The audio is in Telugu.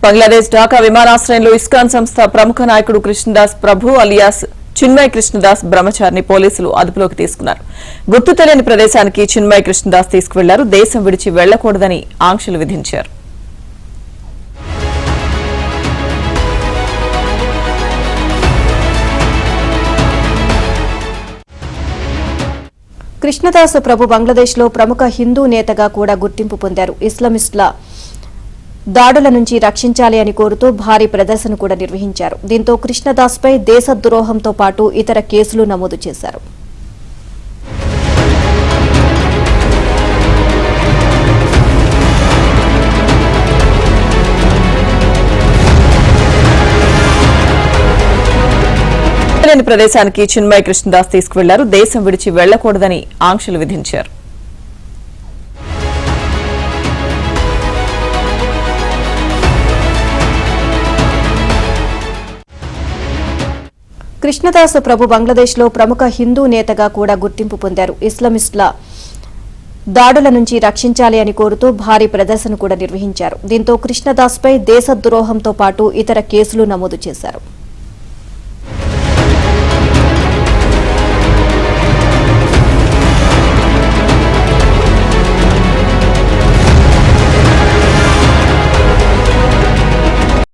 బంగ్లాదేశ్ ఢాకా విమానాశ్రయంలో ఇస్కాన్ సంస్థ ప్రముఖ నాయకుడు కృష్ణదాస్ ప్రభు అలియాస్ చిన్మయ్ కృష్ణదాస్ బ్రహ్మచారిని పోలీసులు అదుపులోకి తీసుకున్నారు. గుర్తు తెలియని ప్రదేశానికి చిన్మయ్ కృష్ణదాస్ తీసుకువెళ్లారు. దేశం విడిచి వెళ్లకూడదని ఆంక్షలు విధించారు. కృష్ణదాస్ ప్రభు బంగ్లాదేశ్లో ప్రముఖ హిందూ నేతగా కూడా గుర్తింపు పొందారు. ఇస్లామిస్టుల దాడుల నుంచి రక్షించాలి అని కోరుతూ భారీ ప్రదర్శన కూడా నిర్వహించారు. దీంతో కృష్ణదాస్పై దేశద్రోహంతో పాటు ఇతర కేసులు నమోదు చేశారు. ప్రదేశానికి చిన్మయ్ కృష్ణదాస్ తీసుకువెళ్లారు. దేశం విడిచి వెళ్లకూడదని ఆంక్షలు విధించారు. కృష్ణదాస్ ప్రభు బంగ్లాదేశ్లో ప్రముఖ హిందూ నేతగా కూడా గుర్తింపు పొందారు. ఇస్లామిస్టుల దాడుల నుంచి రక్షించాలి అని కోరుతూ భారీ ప్రదర్శన కూడా నిర్వహించారు. దీంతో కృష్ణదాస్పై దేశద్రోహంతో పాటు ఇతర కేసులు నమోదు చేశారు.